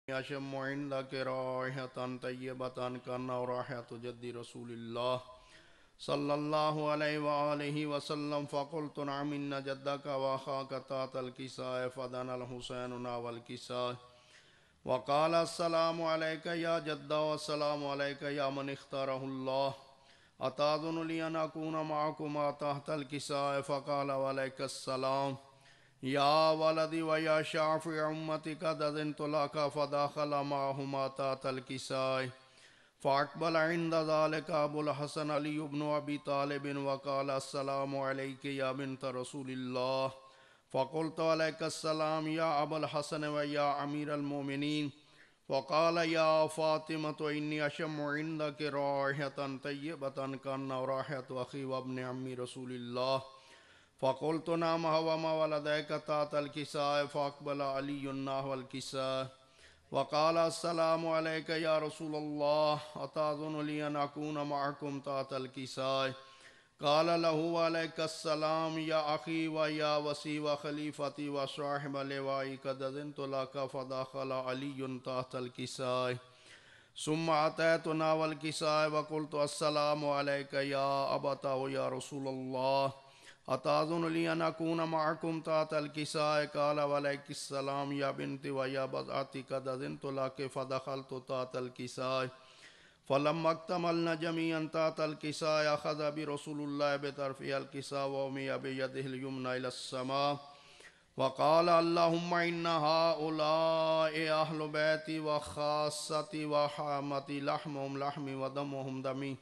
यशम इंदक राहियतन तय्यबतन कन्ना राहियतु जद्दी रसूलिल्लाह सल्लल्लाहु अलैहि व आलिहि वसल्लम फ़क़ुल्तु नअम इन्न जद्दक व अख़ाक तातल किसाय फ़दनल हुसैन नावल किसाय वक़ाल अस्सलामु अलैका या जद्दा वस्सलामु अलैका या मन इख्तारहुल्लाह अताज़ुनु लि अन अकूना मअकुमा तहतल किसाय फ़क़ाल वअलैकस्सलाम या वलदी व या शाफ़ि उम्मतिका दज़िनतु लका फ़दख़ल मअहुमा तहतल किसाय फ़अक़बल इंद ज़ालिका अबुल हसन अली इब्न अबी तालिब वक़ाल अस्सलामु अलैका या बिन्त रसूलिल्लाह फ़क़ुल्तु अलैकस्सलाम या अबुल हसन व या अमीरल मोमिनीन फ़क़ाल या फ़ातिमतु इन्नी अशम्मु इंदक राहियतन तय्यबतन कन्ना राहियतु अख़ी व इब्न अम्मी रसूलिल्लाह फ़क़ुल्तु नअम व वलदैक तातल किसाय फ़अक़बल अलियुन नहवल किसाय वक़ाल अस्सलामु अलैका या रसूलल्लाह अताज़ुनु लि अन अकूना मअकुम तातल किसाय क़ाल लहू वअलैकस्सलाम या अख़ी व या वसी व ख़लीफ़ती व साहिब लिवाई क़द अज़िनतु लका फ़दख़ल अलियुन तातल किसाय सुम्मा अतैतु नावल किसाय व क़ुल्तु अस्सलामु अलैका या अबता या रसूलल्लाह अताज़ुनु लि अन अकूना मअकुम तातल किसाय क़ाल वअलैकिस्सलाम या बिन्ती व या बज़अती क़द अज़िनतु लकी फ़दख़लतु तातल किसाय फ़लम्मा इक्तमलना जमीअन तातल किसाय अख़ज़ बि रसूलुल्लाह बितरफ़िल किसा व उमिया बियदिहिल युमना इलस्समा वक़ाल अल्लाहुम्मा इन्ना हाउलाइ अहलु बैती व ख़ास्सती व हामती लहमुहुम लहमी व दमुहुम दमी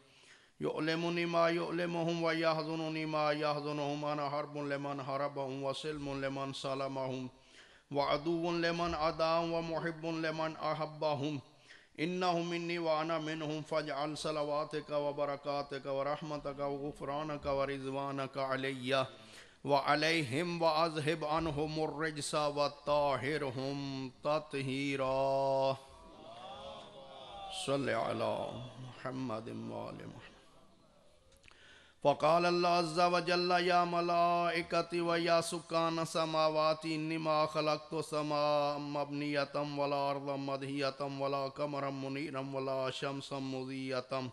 युअलिमुनी मा युअलिमुहुम व यहज़ुनुनी मा यहज़ुनुहुम अना हर्बुन लिमन हरबहुम व सिल्मुन लिमन सलमहुम व अदुव्वुन लिमन अदाहुम व मुहिब्बुन लिमन अहब्बहुम इन्नहुम मिन्नी व अना मिनहुम फ़जअल सलवातिक व बरकातिक व रहमतक व गुफ़रानक व रिज़वानक अलैया व अलैहिम व अज़हिब अन्हुमुर रिज्स व ताहिरहुम तत्हीरा सल्लि अला मुहम्मदिन व आलि मुहम्मद फ़क़ाल अल्लाहु अज़्ज़ा व जल्ला या मलाइकती व या सुकान समावाती इन्नी मा ख़लक़्तु समाअम मबनियतम वला अर्ज़म मदहियतम वला क़मरम मुनीरम वला शम्सम मुज़ियतम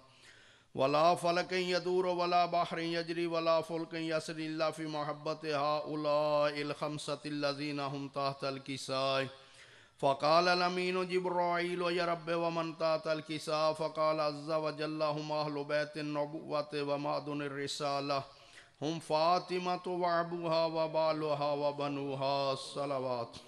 वला फ़लकन यदूरु वला बहरन यजरी वला फ़ुल्कन यसरी इल्ला फ़ी महब्बति हाउलाइल ख़म्सतिल लज़ीना हुम तहतल किसाय फ़क़ाल अमीनु जिब्राईल या रब्बि व मन तहतल किसा फ़क़ाल अज़्ज़ा व जल्ला हुम अहलु बैतिन नबुव्वति व मअदुनिर रिसाला हुम फ़ातिमतु व अबूहा व बालुहा व बनुहा सलवात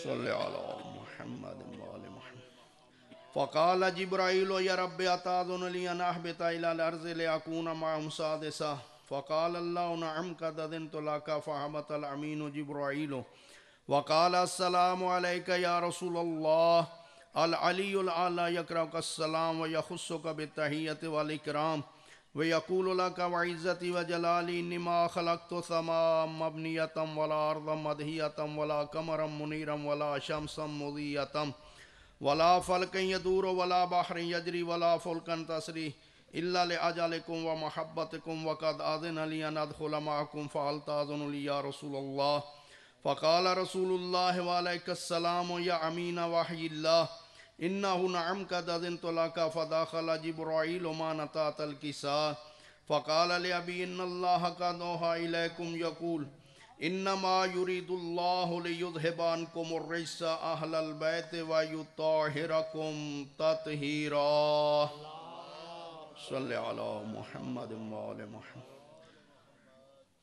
सल्लि अला मुहम्मद व आलि मुहम्मद फ़क़ाल जिब्राईल या रब्बि अताज़ुनु लि अन अहबिता इलल अर्ज़ि लिअकूना मअहुम सादिसा फ़क़ाल अल्लाहु नअम क़द अज़िनतु लका फ़हबतल अमीनु जिब्राईल वक़ाल अस्सलामु अलैका या रसूलल्लाह अल अलीयुल आला यक़रउकस्सलाम व यख़ुस्सुक बित्तहिय्यति वल इकराम व यक़ूलु लका व इज़्ज़ती व जलाली इन्नी मा ख़लक़्तु समाअम मबनियतम वला अर्ज़म मदहियतम वला क़मरम मुनीरम वला शम्सम मुज़ियतम वला फ़लकन यदूरु वला बहरन यजरी वला फ़ुल्कन तसरी इल्ला लिअजलिकुम व महब्बतिकुम व क़द अज़िन लि अन अदख़ुल मअकुम फ़हल ताज़ुनु लि या रसूलल्लाह फ़क़ाल रसूलुल्लाह वअलैकस्सलाम या अमीन वहयिल्लाह इन्नहु नअम क़द अज़िनतु लका फ़दख़ल जिब्राईल माना तातल किसा फ़क़ाल लिअबी इन्नल्लाह क़द औहा इलैकुम यक़ूल इन्नमा युरीदुल्लाहु लियुज़हिबा अन्कुमुर रिज्स अहलल बैति व युत्ताहिरकुम तत्हीरा सल्लि अला मुहम्मद व आलि मुहम्मद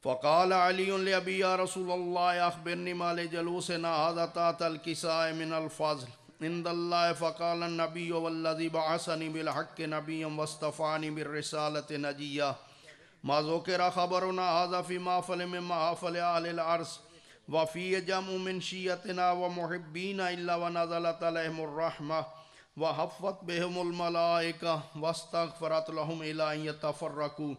फ़क़ाल अलीयुन लिअबी या रसूलल्लाह अख़बिरनी मा लिजलूसिना हाज़ा तातल किसाय मिनल फ़ज़्ल इंदल्लाहि फ़क़ाल अन्नबिय्यु वल्लज़ी बअसनी बिल हक़्क़ि नबिय्यन वस्तफ़ानी बिर्रिसालति नजिय्या मा ज़ुकिरा ख़बरुना हाज़ा फ़ी महफ़िल मिन महफ़िल अहलिल अर्ज़ व फ़ीहि जम्उ मिन शिय्यतिना व मुहिब्बीना इल्ला व नज़लत अलैहिमुर रहमा व हफ़्फ़त बिहिमुल मलाइका वस्तग़फ़रत लहुम इला अन यतफ़र्रक़ू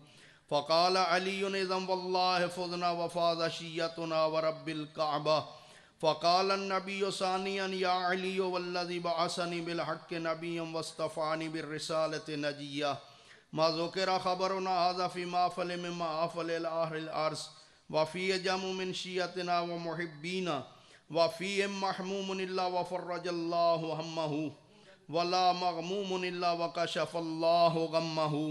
फ़क़ाल अलीयुन इज़न वल्लाहि फ़ुज़ना व फ़ाज़ शिय्यतुना व रब्बिल कअबा फ़क़ाल अन्नबिय्यु सानियन या अलीयु वल्लज़ी बअसनी बिल हक़्क़ि नबिय्यन वस्तफ़ानी बिर्रिसालति नजिय्या मा ज़ुकिरा ख़बरुना हाज़ा फ़ी महफ़िल मिन महफ़िलिल अहलिल अर्ज़ व फ़ीहि जम्उ मिन शिय्यतिना व मुहिब्बीना वफ़ीहिम महमूमुन इल्ला वफ़र्रजल्लाहु हम्महु वला मग़मूमुन इल्ला वकशफ़ल्लाहु गम्महु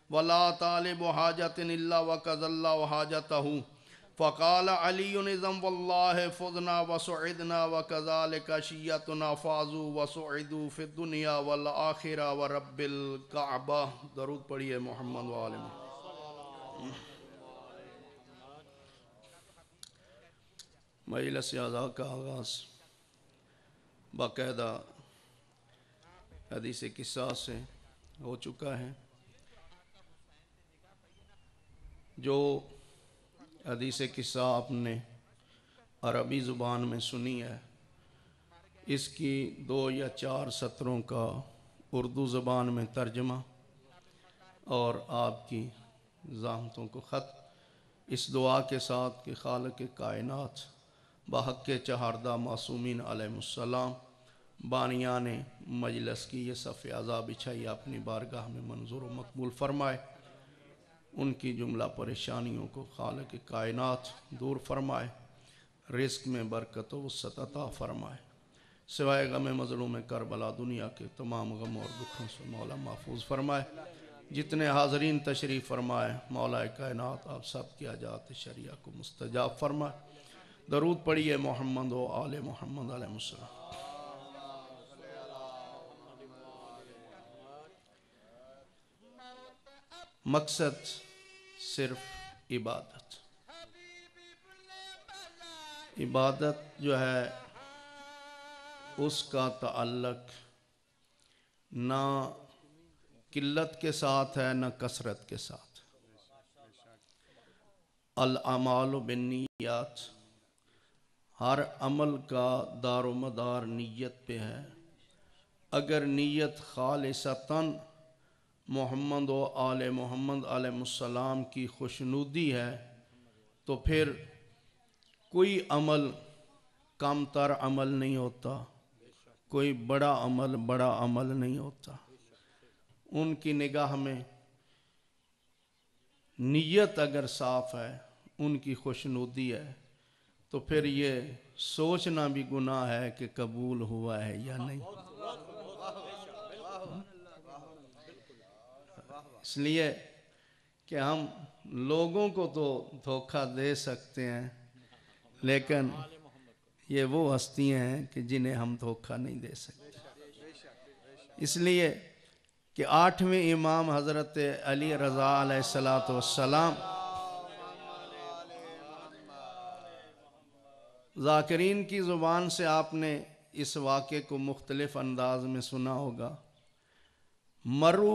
वला तालिबु हाजतिन इल्ला वक़ज़ल्लाहु हाजतहु फ़क़ाल अलीयुन इज़्म वल्लाहि फ़ुज़ना वसुइदना वकज़ालिका शिय्यतुना फ़ाज़ू वसुइदू फ़िद्दुनिया वल आखिरा व रब्बिल काबा। दरूद पढ़िए मोहम्मद व आले मोहम्मद। मजलिस आज़ा का आगाज़ बाकायदा हदीस किस्सा से हो चुका है। जो हदीस किस्सा आपने अरबी ज़ुबान में सुनी है, इसकी 2 या 4 सत्रों का उर्दू ज़बान में तर्जमा और आपकी ज़ाहमतों को ख़त, इस दुआ के साथ कि खालिक़ कायनात बहक़ चहारदा मासूमीन अलैहिमुस्सलाम बानियान मजलिस की ये सफ़े अज़ा बिछाई अपनी बारगाह में मंजूर व मकबूल फरमाए। उनकी जुमला परेशानियों को खालिक़ कायनात दूर फरमाए, रिज़्क़ में बरकत व वसअत अता फरमाए। सिवाय गम मज़लूम करबला दुनिया के तमाम गम और दुखों से मौला महफूज फरमाए। जितने हाज़रीन तशरीफ़ फरमाए मौला कायनात आप सब की हाजात शरिया को मुस्तजाब फरमाए। दरूद पढ़िए मोहम्मद व आले मोहम्मद अलैहिस्सलाम। मकसद सिर्फ इबादत। इबादत जो है उसका ताल्लुक ना किल्लत के साथ है ना कसरत के साथ। अल अमालु बिन्नियात, हर अमल का दारो मदार नीयत पे है। अगर नीयत खालिसतन मोहम्मद व आले मोहम्मद अलैहिस्सलाम की खुशनुदी है तो फिर कोई अमल कम तर अमल नहीं होता, कोई बड़ा अमल नहीं होता। उनकी निगाह में नीयत अगर साफ़ है, उनकी खुशनुदी है, तो फिर ये सोचना भी गुनाह है कि कबूल हुआ है या नहीं। इसलिए कि हम लोगों को तो धोखा दे सकते हैं, लेकिन ये वो हस्तियाँ हैं कि जिन्हें हम धोखा नहीं दे सकते। इसलिए कि 8वें इमाम हज़रत अली रज़ा अलैहिस्सलातु वस्सलाम ज़ाकिरीन की ज़ुबान से आपने इस वाक़े को मुख्तलिफ़ अंदाज में सुना होगा। मरु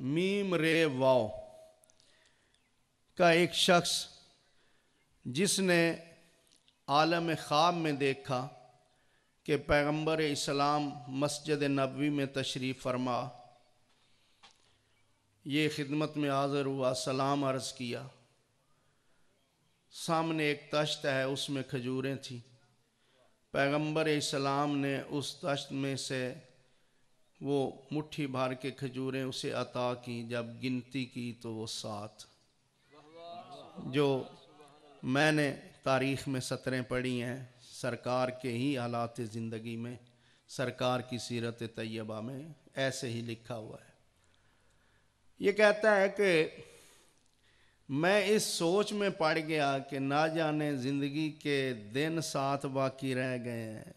मीम रे वाव का एक शख्स जिसने आलम ख्वाब में देखा कि पैगंबर इस्लाम मस्जिद नबवी में तशरीफ़ फरमा, ये खिदमत में हाज़िर हुआ, सलाम अर्ज़ किया। सामने एक तश्त है, उसमें खजूरें थी। पैगंबर इस्लाम ने उस तश्त में से वो मुट्ठी भर के खजूरें उसे अता की। जब गिनती की तो वो 7, जो मैंने तारीख़ में सतरें पढ़ी हैं सरकार के ही हालात ज़िंदगी में, सरकार की सीरत तैयबा में ऐसे ही लिखा हुआ है। ये कहता है कि मैं इस सोच में पड़ गया कि ना जाने ज़िंदगी के दिन 7 बाकी रह गए हैं,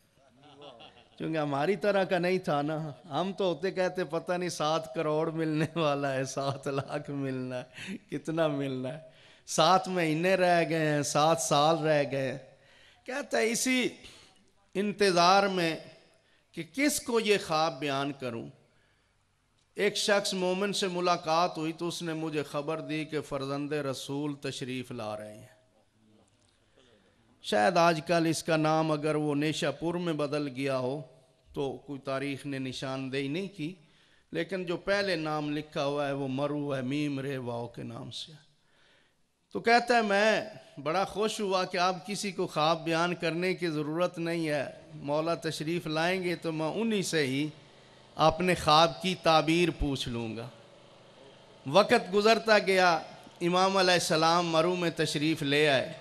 क्योंकि हमारी तरह का नहीं था ना। हम तो होते कहते पता नहीं 7 करोड़ मिलने वाला है, 7 लाख मिलना है, कितना मिलना है। 7 महीने रह गए हैं, 7 साल रह गए। कहता है इसी इंतज़ार में कि किसको ये ख्वाब बयान करूं, एक शख्स मोमिन से मुलाकात हुई तो उसने मुझे ख़बर दी कि फ़र्जंदे रसूल तशरीफ़ ला रहे हैं। शायद आजकल इसका नाम अगर वो नेशापुर में बदल गया हो तो कोई तारीख़ ने निशानदेही नहीं की, लेकिन जो पहले नाम लिखा हुआ है वो मरु है, मीम रे वाव के नाम से। तो कहता है मैं बड़ा खुश हुआ कि अब किसी को ख्वाब बयान करने की ज़रूरत नहीं है, मौला तशरीफ़ लाएंगे तो मैं उन्हीं से ही अपने ख्वाब की ताबीर पूछ लूँगा। वक़्त गुज़रता गया, इमाम अलैहिस्सलाम मरू में तशरीफ़ ले आए।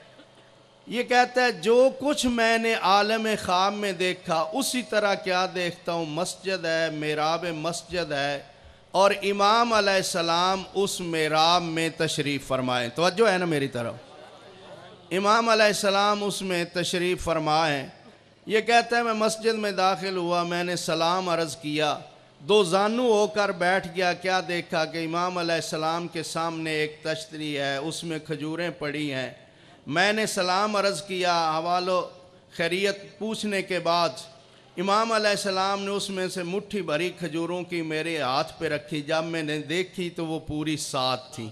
ये कहता है जो कुछ मैंने आलम ख्वाब में देखा उसी तरह क्या देखता हूँ, मस्जिद है, मेराब मस्जिद है और इमाम अलैहिस्सलाम उस मेराब में तशरीफ़ फरमाए। तवज्जो है ना मेरी तरफ, इमाम अलैहिस्सलाम उसमें तशरीफ़ फरमाए। ये कहता है मैं मस्जिद में दाखिल हुआ, मैंने सलाम अर्ज़ किया, दो जानू होकर बैठ गया। क्या देखा कि इमाम अलैहिस्सलाम के सामने एक तश्तरी है, उसमें खजूरें पड़ी हैं। मैंने सलाम अर्ज़ किया, हवालो खैरियत पूछने के बाद इमाम अलैहिस्सलाम ने उसमें से मुट्ठी भरी खजूरों की मेरे हाथ पे रखी। जब मैंने देखी तो वो पूरी 7 थी।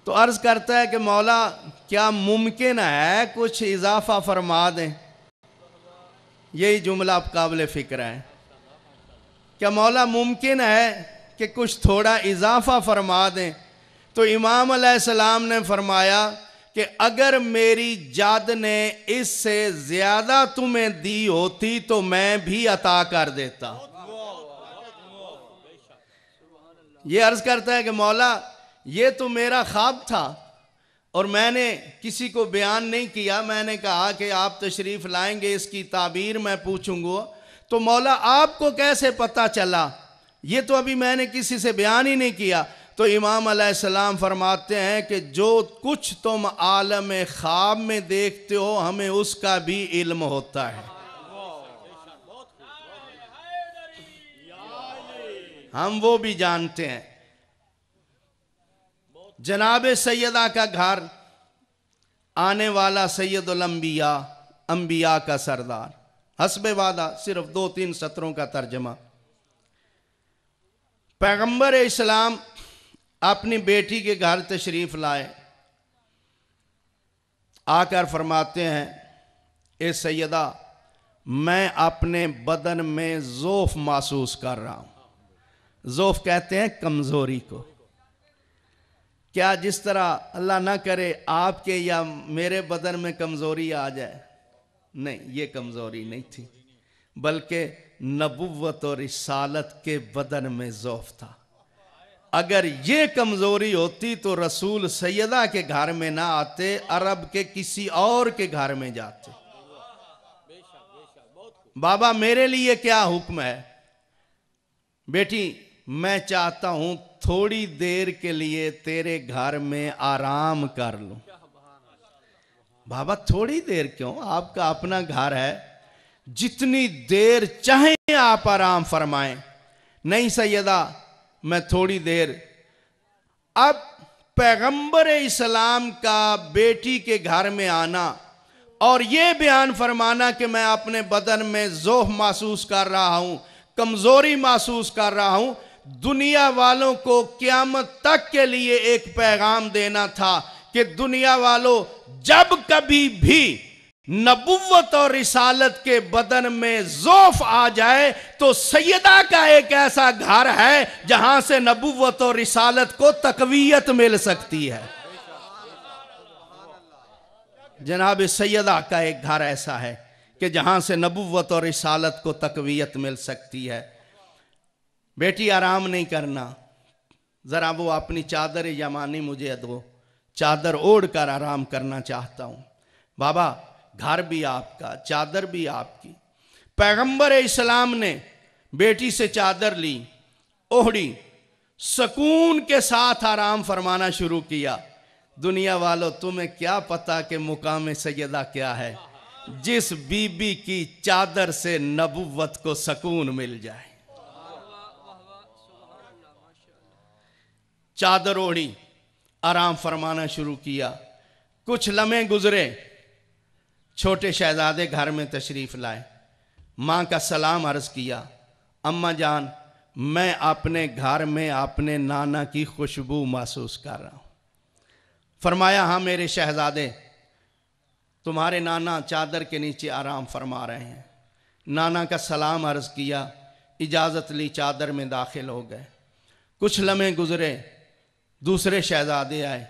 तो अर्ज़ करता है कि मौला क्या मुमकिन है कुछ इजाफा फरमा दें। यही जुमला अब काबिल फ़िक्र है, क्या मौला मुमकिन है कि कुछ थोड़ा इजाफा फरमा दें। तो इमाम अलैहिस्सलाम ने फरमाया कि अगर मेरी जाद ने इससे ज़्यादा तुम्हें दी होती तो मैं भी अता कर देता। ये अर्ज़ करता है कि मौला ये तो मेरा ख्वाब था और मैंने किसी को बयान नहीं किया। मैंने कहा कि आप तशरीफ़ लाएंगे, इसकी ताबीर मैं पूछूंगा। तो मौला आपको कैसे पता चला? ये तो अभी मैंने किसी से बयान ही नहीं किया। तो इमाम अलैहिस्सलाम फरमाते हैं कि जो कुछ तुम आलम ख्वाब में देखते हो हमें उसका भी इल्म होता है, हम वो भी जानते हैं। जनाब सैयदा का घर, आने वाला सैयदुल अंबिया, अंबिया का सरदार। हस्बे वादा सिर्फ 2-3 सत्रों का तर्जमा। पैगंबर इस्लाम अपनी बेटी के घर तशरीफ़ लाए, आकर फरमाते हैं ए सैयदा मैं अपने बदन में ज़ोफ़ महसूस कर रहा हूँ। ज़ोफ़ कहते हैं कमज़ोरी को। क्या जिस तरह अल्लाह ना करे आपके या मेरे बदन में कमज़ोरी आ जाए? नहीं, ये कमज़ोरी नहीं थी, बल्कि नबुव्वत और रिसालत के बदन में ज़ौफ़ था। अगर ये कमज़ोरी होती तो रसूल सैयदा के घर में ना आते, अरब के किसी और के घर में जाते। बाबा मेरे लिए क्या हुक्म है? बेटी मैं चाहता हूं थोड़ी देर के लिए तेरे घर में आराम कर लूं। बाबा थोड़ी देर क्यों, आपका अपना घर है, जितनी देर चाहें आप आराम फरमाएं। नहीं सैयदा मैं थोड़ी देर। अब पैगंबर इस्लाम का बेटी के घर में आना और ये बयान फरमाना कि मैं अपने बदन में ज़ोफ़ महसूस कर रहा हूं, कमज़ोरी महसूस कर रहा हूं, दुनिया वालों को क़यामत तक के लिए एक पैगाम देना था कि दुनिया वालों जब कभी भी नबुव्वत और रिसालत के बदन में ज़ौफ़ आ जाए तो सैयदा का एक ऐसा घर है जहां से नबुव्वत और रिसालत को तक़वियत मिल सकती है। जनाब सैयदा का एक घर ऐसा है कि जहां से नबुव्वत और रिसालत को तक़वियत मिल सकती है। बेटी आराम नहीं करना, ज़रा वो अपनी चादर यमानी मुझे दो, चादर ओढ़ कर आराम करना चाहता हूं। बाबा घर भी आपका, चादर भी आपकी। पैगंबर इस्लाम ने बेटी से चादर ली, ओढ़ी, सुकून के साथ आराम फरमाना शुरू किया। दुनिया वालों तुम्हें क्या पता कि मुकाम सैयदा क्या है, जिस बीबी की चादर से नबुव्वत को सुकून मिल जाए। चादर ओढ़ी, आराम फरमाना शुरू किया। कुछ लम्हे गुजरे, छोटे शहजादे घर में तशरीफ़ लाए, माँ का सलाम अर्ज़ किया। अम्मा जान मैं अपने घर में अपने नाना की खुशबू महसूस कर रहा हूँ। फरमाया हाँ मेरे शहजादे, तुम्हारे नाना चादर के नीचे आराम फरमा रहे हैं। नाना का सलाम अर्ज़ किया, इजाज़त ली, चादर में दाखिल हो गए। कुछ लम्हे गुजरे, दूसरे शहजादे आए,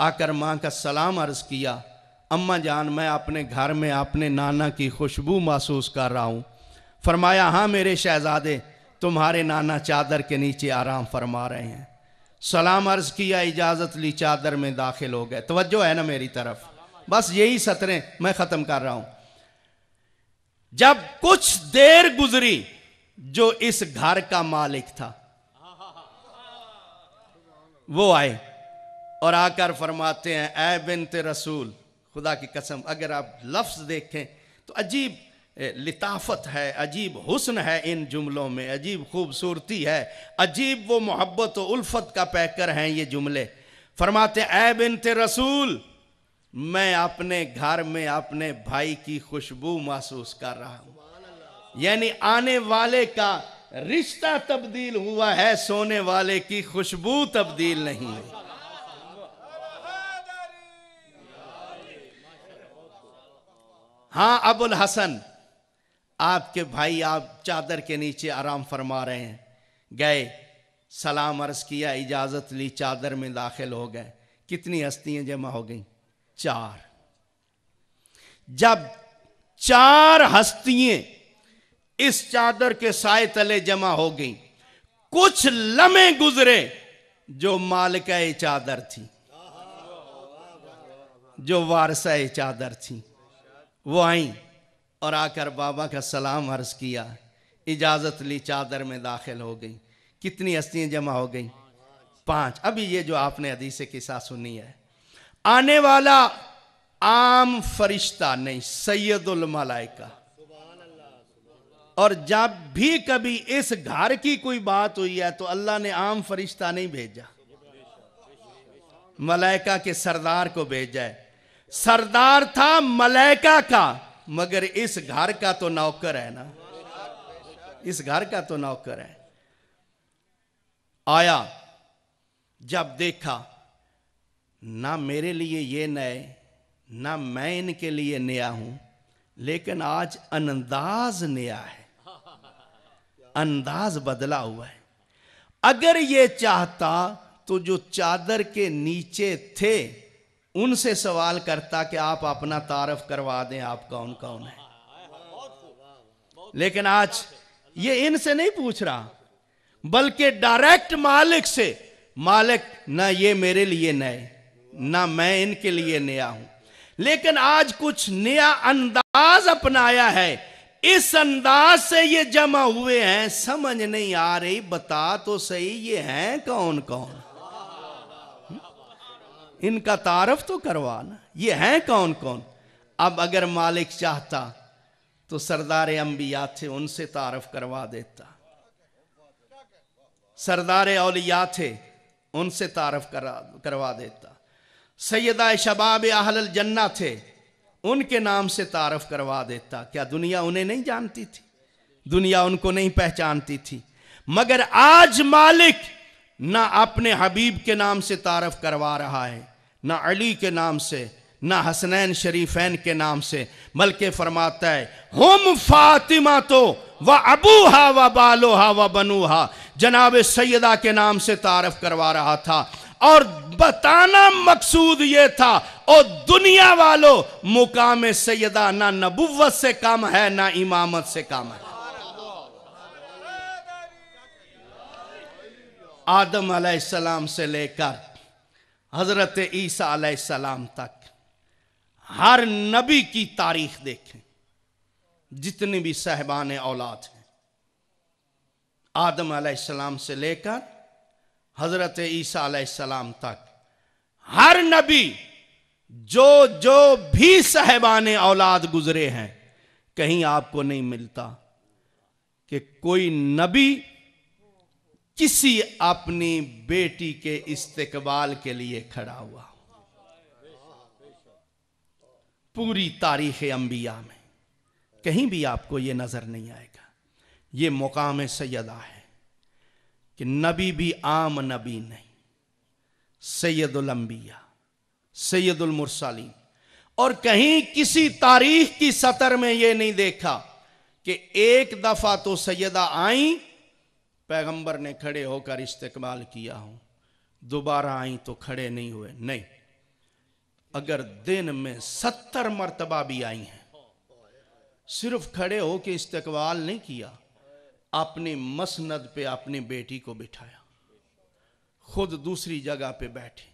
आकर माँ का सलाम अर्ज़ किया। अम्मा जान मैं अपने घर में अपने नाना की खुशबू महसूस कर रहा हूँ। फरमाया हाँ मेरे शहजादे, तुम्हारे नाना चादर के नीचे आराम फरमा रहे हैं। सलाम अर्ज किया, इजाजत ली, चादर में दाखिल हो गए। तवज्जो है ना मेरी तरफ? बस यही सतरें मैं खत्म कर रहा हूं। जब कुछ देर गुजरी, जो इस घर का मालिक था वो आए और आकर फरमाते हैं, ऐ बिन्ते रसूल, खुदा की कसम अगर आप लफ्ज देखें तो अजीब लिताफत है, अजीब हुस्न है इन जुमलों में, अजीब खूबसूरती है, अजीब वो मोहब्बत और उल्फत का पैकर हैं ये जुमले। फरमाते हैं, ऐ बिन्ते रसूल, मैं अपने घर में अपने भाई की खुशबू महसूस कर रहा हूं। यानी आने वाले का रिश्ता तब्दील हुआ है, सोने वाले की खुशबू तब्दील नहीं हुई। हाँ अबुल हसन, आपके भाई आप चादर के नीचे आराम फरमा रहे हैं, गए, सलाम अर्ज किया, इजाजत ली, चादर में दाखिल हो गए। कितनी हस्तियां जमा हो गई? 4। जब 4 हस्तियां इस चादर के साए तले जमा हो गई, कुछ लम्हे गुजरे, जो मालिका चादर थी, जो वारसा चादर थी, वो आई और आकर बाबा का सलाम अर्ज किया, इजाजत ली, चादर में दाखिल हो गई। कितनी हस्तियां जमा हो गई? 5। अभी ये जो आपने हदीस किस्सा सुनी है, आने वाला आम फरिश्ता नहीं, सैयदुल मलाइका। और जब भी कभी इस घर की कोई बात हुई है तो अल्लाह ने आम फरिश्ता नहीं भेजा, मलाइका के सरदार को भेजा है। सरदार था मलाइका का, मगर इस घर का तो नौकर है ना, इस घर का तो नौकर है। आया, जब देखा ना मेरे लिए ये नए, ना मैं इनके लिए नया हूं, लेकिन आज अंदाज नया है, अंदाज बदला हुआ है। अगर ये चाहता तो जो चादर के नीचे थे उनसे सवाल करता कि आप अपना तारफ करवा दें, आप कौन कौन है। लेकिन आज ये इनसे नहीं पूछ रहा, बल्कि डायरेक्ट मालिक से, मालिक ना ये मेरे लिए नए, ना मैं इनके लिए नया हूं, लेकिन आज कुछ नया अंदाज अपनाया है, इस अंदाज से ये जमा हुए हैं। समझ नहीं आ रही, बता तो सही ये हैं कौन कौन, इनका तारफ तो करवाना, ये हैं कौन कौन। अब अगर मालिक चाहता तो सरदार अंबिया थे, उनसे तारफ करवा देता, सरदार औलिया थे, उनसे तारफ करवा देता, सैयदा शबाब अहलल जन्ना थे, उनके नाम से तारफ करवा देता। क्या दुनिया उन्हें नहीं जानती थी? दुनिया उनको नहीं पहचानती थी। मगर आज मालिक ना अपने हबीब के नाम से तारफ करवा रहा है, ना अली के नाम से, ना हसनैन शरीफैन के नाम से, बल्कि फरमाता है, हुम फातिमा तो व अबूहा व बालोहा व बनूहा, जनाब सैयदा के नाम से तारफ करवा रहा था। और बताना मकसूद ये था, और दुनिया वालों, मुकाम सैयदा ना नबुव्वत से कम है, ना इमामत से कम है। आदम अलैहिस्सलाम से लेकर हजरत ईसा अलैहिस्सलाम तक हर नबी की तारीख देखें, जितनी भी साहिबान औलाद हैं, आदम अलैहिस्सलाम से लेकर हजरत ईसा अलैहिस्सलाम तक हर नबी जो जो भी साहिबान औलाद गुजरे हैं, कहीं आपको नहीं मिलता कि कोई नबी किसी अपनी बेटी के इस्तेकबाल के लिए खड़ा हुआ। पूरी तारीख अंबिया में कहीं भी आपको यह नजर नहीं आएगा। ये मुकाम सैयदा है कि नबी भी आम नबी नहीं, सैयदुल अंबिया, सैयदुल मुरसलीन। और कहीं किसी तारीख की सतर में यह नहीं देखा कि एक दफा तो सैयदा आई, पैगंबर ने खड़े होकर इस्तेकबाल किया हो, दोबारा आई तो खड़े नहीं हुए। नहीं, अगर दिन में 70 मरतबा भी आई हैं, सिर्फ खड़े हो के इस्तेकबाल नहीं किया, अपनी मसनद पे अपनी बेटी को बिठाया, खुद दूसरी जगह पे बैठे।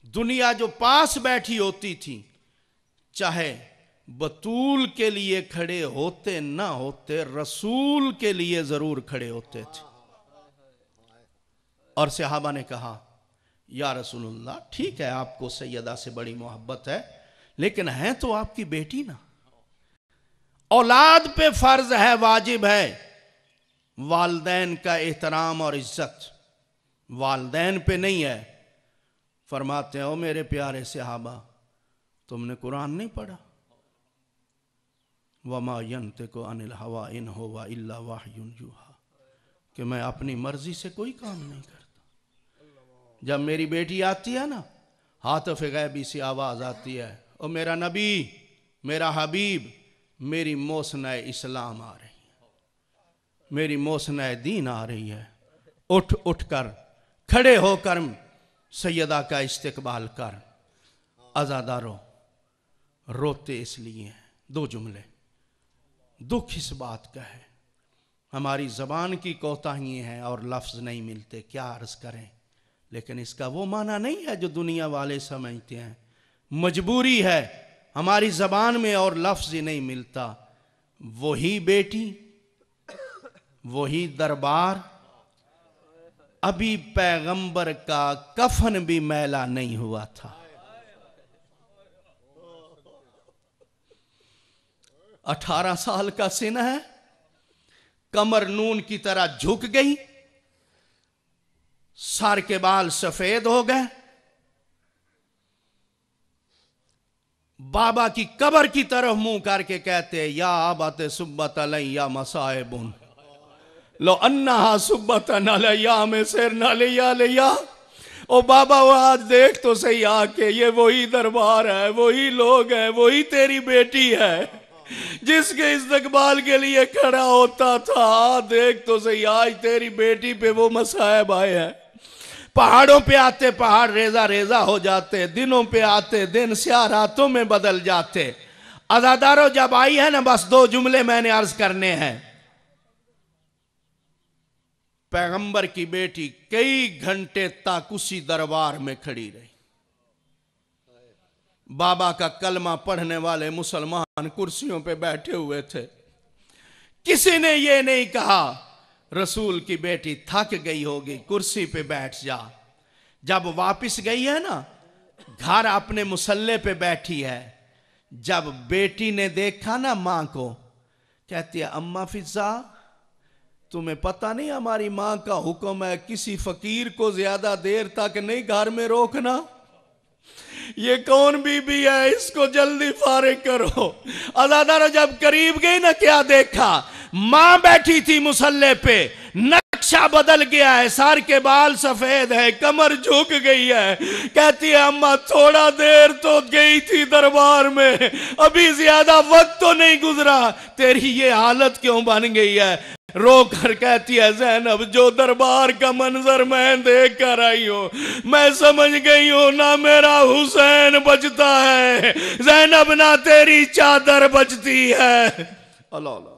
दुनिया जो पास बैठी होती थी, चाहे बतूल के लिए खड़े होते ना होते, रसूल के लिए जरूर खड़े होते थे। और सहाबा ने कहा, या रसूलुल्लाह, ठीक है आपको सैयदा से बड़ी मोहब्बत है, लेकिन है तो आपकी बेटी ना। औलाद पे फर्ज है, वाजिब है वालदैन का एहतराम और इज्जत, वालदैन पे नहीं है। फरमाते हो मेरे प्यारे सहाबा, तुमने कुरान नहीं पढ़ा? वमा यंतिकु अनिल हवा इन हुवा इल्ला वह्युन यूहा, कि मैं अपनी मर्जी से कोई काम नहीं करता। जब मेरी बेटी आती है ना, हातिफ गैबी से आवाज आती है, ओ मेरा नबी, मेरा हबीब, मेरी मौसना इस्लाम आ रही है, मेरी मौसना दीन आ रही है, उठ उठ कर खड़े होकर सैयदा का इस्तकबाल कर। अज़ादारो रोते इसलिए हैं, दो जुमले, दुख इस बात का है हमारी जबान की कोताही है और लफ्ज नहीं मिलते, क्या अर्ज करें। लेकिन इसका वो माना नहीं है जो दुनिया वाले समझते हैं। मजबूरी है, हमारी जबान में और लफ्ज ही नहीं मिलता। वही बेटी, वही दरबार, अभी पैगंबर का कफन भी मैला नहीं हुआ था। 18 साल का सिन है, कमर नून की तरह झुक गई, सर के बाल सफेद हो गए, बाबा की कब्र की तरफ मुंह करके कहते, या आबत सुब्बत अलैया मसाइबुन लो अन्ना सुब्बत अलैया में सिर नलिया लिया। ओ बाबा वो आज देख तो सही आके, ये वही दरबार है, वही लोग हैं, वही तेरी बेटी है जिसके इस्तकबाल के लिए खड़ा होता था। देख तो सही आज तेरी बेटी पे वो मसाइब आए हैं। पहाड़ों पे आते पहाड़ रेजा रेजा हो जाते, दिनों पे आते दिन स्याह रातों में बदल जाते। अज़ादारों जब आई है ना, बस दो जुमले मैंने अर्ज करने हैं। पैगंबर की बेटी कई घंटे तक उसी दरबार में खड़ी रही। बाबा का कलमा पढ़ने वाले मुसलमान कुर्सियों पे बैठे हुए थे। किसी ने ये नहीं कहा रसूल की बेटी थक गई होगी, कुर्सी पे बैठ जा। जब वापस गई है ना, घर अपने मुसल्ले पे बैठी है। जब बेटी ने देखा ना मां को, कहती है, अम्मा फिजा, तुम्हें पता नहीं हमारी मां का हुक्म है किसी फकीर को ज्यादा देर तक नहीं घर में रोकना। ये कौन बीबी है, इसको जल्दी फारिग करो। अज़ादारो जब करीब गई ना, क्या देखा, मां बैठी थी मुसल्ले पे, नक्शा बदल गया है, सर के बाल सफेद है, कमर झुक गई है। कहती है, अम्मा थोड़ा देर तो गई थी दरबार में, अभी ज्यादा वक्त तो नहीं गुजरा, तेरी ये हालत क्यों बन गई है। रो कर कहती है, ज़ैनब जो दरबार का मंजर मैं देख कर आई हूं, मैं समझ गई हूं ना मेरा हुसैन बचता है ज़ैनब, ना तेरी चादर बचती है। अल्लाह